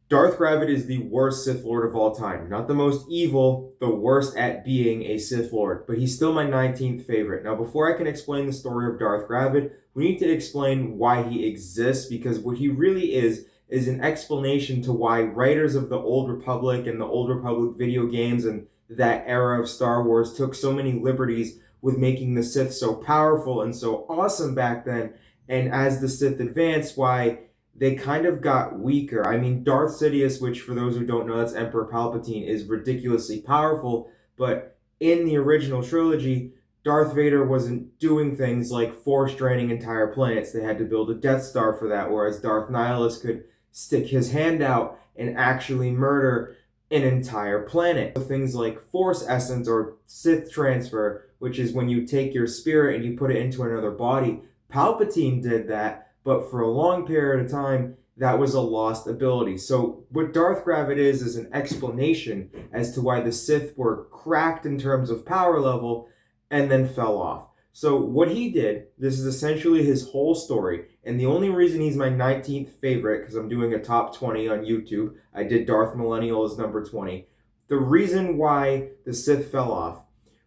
Darth Gravid is the worst Sith Lord of all time. Not the most evil, the worst at being a Sith Lord. But he's still my 19th favorite. Now, before I can explain the story of Darth Gravid, we need to explain why he exists, because what he really is an explanation to why writers of the Old Republic and the Old Republic video games and that era of Star Wars took so many liberties with making the Sith so powerful and so awesome back then. And as the Sith advanced, why they kind of got weaker. I mean, Darth Sidious, which for those who don't know, that's Emperor Palpatine, is ridiculously powerful, but in the original trilogy, Darth Vader wasn't doing things like force draining entire planets. They had to build a Death Star for that, whereas Darth Nihilus could stick his hand out and actually murder an entire planet. So things like Force Essence or Sith Transfer, which is when you take your spirit and you put it into another body. Palpatine did that, but for a long period of time, that was a lost ability. So what Darth Gravid is an explanation as to why the Sith were cracked in terms of power level and then fell off. So what he did, this is essentially his whole story, and the only reason he's my 19th favorite, because I'm doing a top 20 on YouTube, I did Darth Millennial as number 20. The reason why the Sith fell off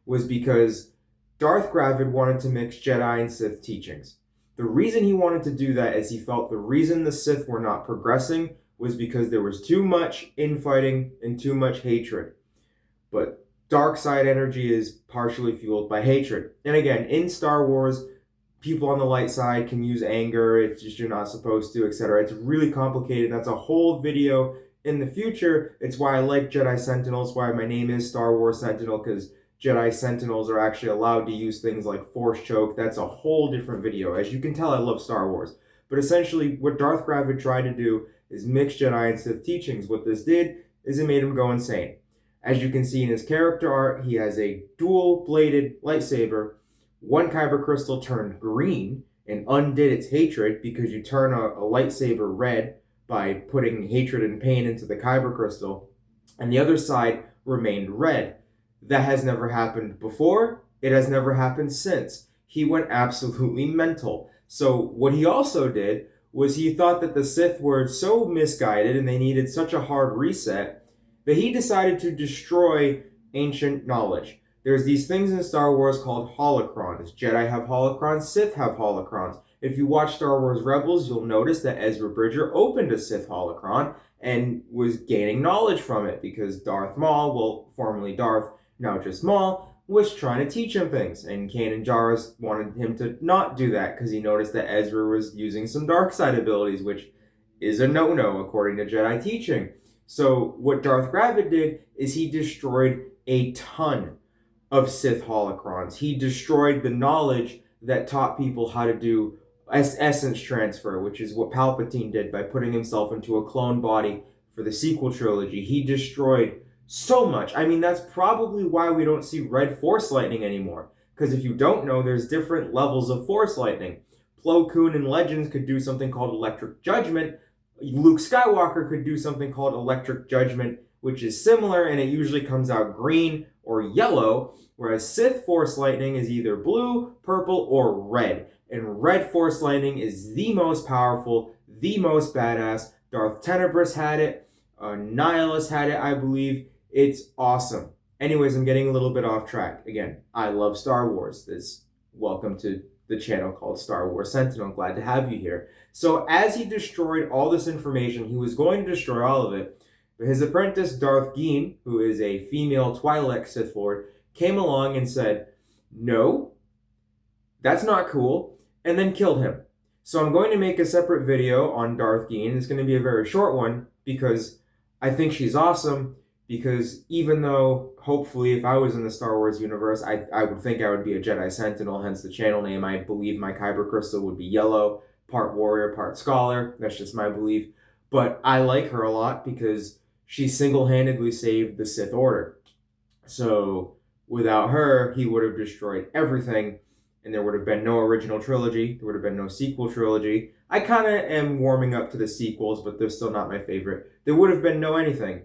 was because Darth Gravid wanted to mix Jedi and Sith teachings. The reason he wanted to do that is he felt the reason the Sith were not progressing was because there was too much infighting and too much hatred. But dark side energy is partially fueled by hatred. And again, in Star Wars, people on the light side can use anger, it's just you're not supposed to, etc. It's really complicated. That's a whole video in the future. It's why I like Jedi Sentinels, why my name is Star Wars Sentinel, because Jedi Sentinels are actually allowed to use things like Force Choke. That's a whole different video. As you can tell, I love Star Wars. But essentially, what Darth Gravid tried to do is mix Jedi and Sith teachings. What this did is it made him go insane. As you can see in his character art, he has a dual-bladed lightsaber. One kyber crystal turned green and undid its hatred, because you turn a lightsaber red by putting hatred and pain into the kyber crystal. And the other side remained red. That has never happened before. It has never happened since. He went absolutely mental. So what he also did was he thought that the Sith were so misguided and they needed such a hard reset that he decided to destroy ancient knowledge. There's these things in Star Wars called holocrons. Jedi have holocrons, Sith have holocrons. If you watch Star Wars Rebels, you'll notice that Ezra Bridger opened a Sith holocron and was gaining knowledge from it because Darth Maul, well, formerly Darth, now just Maul, was trying to teach him things. And Kanan Jarrus wanted him to not do that because he noticed that Ezra was using some dark side abilities, which is a no-no according to Jedi teaching. So what Darth Gravid did is he destroyed a ton of Sith holocrons. He destroyed the knowledge that taught people how to do essence transfer, which is what Palpatine did by putting himself into a clone body for the sequel trilogy. He destroyed so much. I mean, that's probably why we don't see red force lightning anymore. Because if you don't know, there's different levels of force lightning. Plo Koon in Legends could do something called electric judgment. Luke Skywalker could do something called electric judgment, which is similar, and it usually comes out green or yellow, whereas Sith force lightning is either blue, purple, or red. And red force lightning is the most powerful, the most badass. Darth Tenebris had it. Nihilus had it, I believe. It's awesome. Anyways, I'm getting a little bit off track. Again, I love Star Wars. Welcome to the channel called Star Wars Sentinel. Glad to have you here. So as he destroyed all this information, he was going to destroy all of it. But his apprentice, Darth Geen, who is a female Twi'lek Sith Lord, came along and said, no, that's not cool, and then killed him. So I'm going to make a separate video on Darth Geen. It's going to be a very short one because I think she's awesome. Because even though, hopefully, if I was in the Star Wars universe, I would think I would be a Jedi Sentinel, hence the channel name. I believe my Kyber Crystal would be yellow, part warrior, part scholar. That's just my belief. But I like her a lot because she single-handedly saved the Sith Order. So without her, he would have destroyed everything, and there would have been no original trilogy. There would have been no sequel trilogy. I kind of am warming up to the sequels, but they're still not my favorite. There would have been no anything.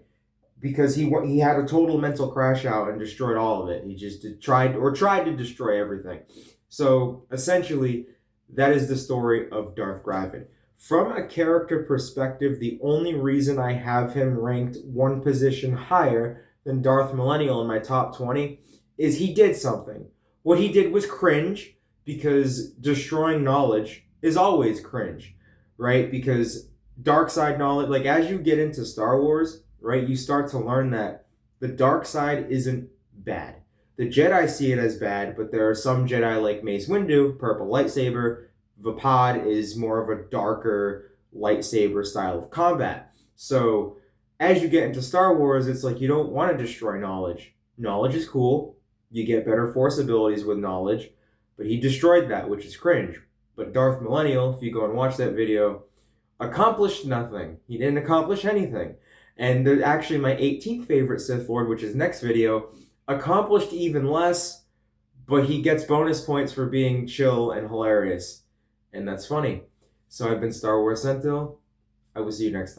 Because he had a total mental crash out and destroyed all of it. He just tried to destroy everything. So essentially, that is the story of Darth Gravid. From a character perspective, the only reason I have him ranked one position higher than Darth Millennial in my top 20 is he did something. What he did was cringe, because destroying knowledge is always cringe, right? Because dark side knowledge, like as you get into Star Wars, right, you start to learn that the dark side isn't bad. The Jedi see it as bad, but there are some Jedi like Mace Windu, purple lightsaber. Vapad is more of a darker lightsaber style of combat. So as you get into Star Wars, it's like you don't want to destroy knowledge. Knowledge is cool. You get better force abilities with knowledge, but he destroyed that, which is cringe. But Darth Millennial, if you go and watch that video, accomplished nothing. He didn't accomplish anything. And actually my 18th favorite Sith Lord, which is next video, accomplished even less, but he gets bonus points for being chill and hilarious. And that's funny. So I've been Star Wars Sentinel. I will see you next time.